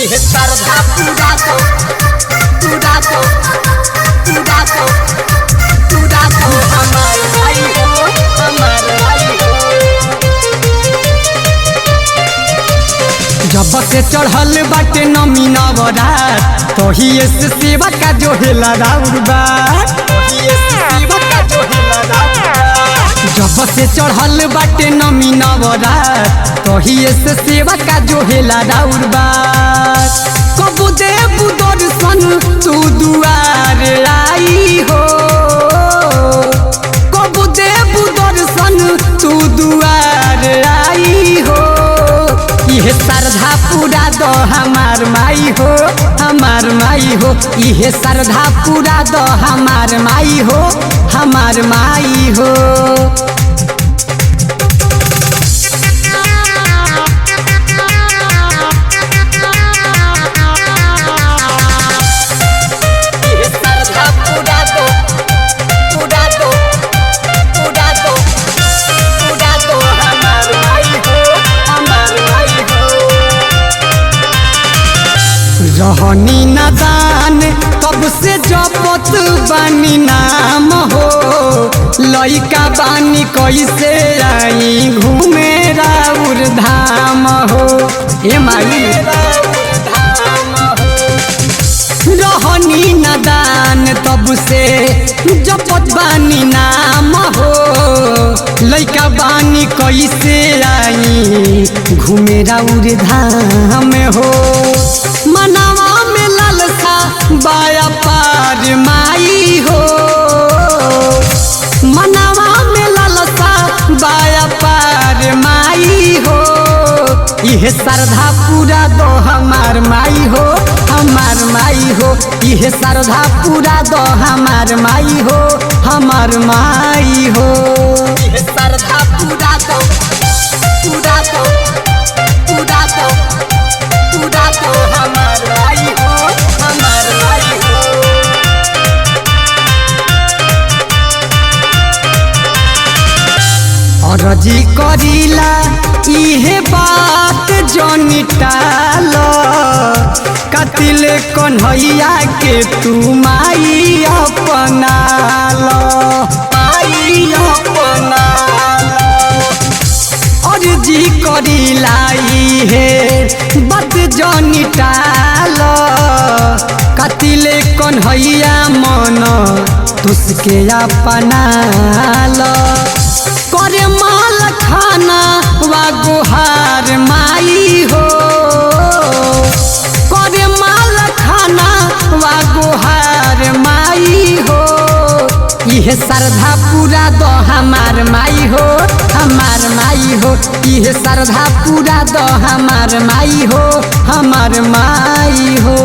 ये सरधा पूरा तो हमार भाई हो हमार भाई हो। जब से चढ़ल बाटे नमी नवरात तोही से सेवा का जो हेला राउर बात जब से चढ़ल बाटे नमी नवरात तोही से सेवा का जो हेला राउर बात कबू देबू दर्शन तू दुआर आई हो कबू देबू दर्शन तू दुआर आई हो। ये सरधा पूरा दो हमार माई हो हमार माई हो। ये सरधा पूरा दो हमार माई हो हमार माई हो। रहनी नदान कब से जपत बानी नाम हो लइका बानी कैसे आई घूमे राउर धाम हो ए माई रहनी नदान तब से जपत बानी नाम हो लइका बानी कैसे आई घूमे राउर धाम हो। मनावा में लालसा बाया पार माई हो मनावा में लालसा बाया पार माई हो। यह सरधा पूरा दो हमार माई हो हमार माई हो। यह सरधा पूरा दो हमार माई हो हमार माई हो। यह सरधा पूरा दो हमार माई हो हमार माई हो। अरजी करीला इहे बात जनी टाल कतिल कन्हैया के तू माई अपनाल माई अपनाल। अर्जी करीला इहे बात जनी टाल कतिले कन्हैया मन तुसके अपनाल करे माल खाना वा गुहार माई हो करे माल खाना वा गुहार माई हो। यह सरधा पूरा दो हमार माई हो हमार माई हो। यह सरधा पूरा दो हमार माई हो हमार माई हो।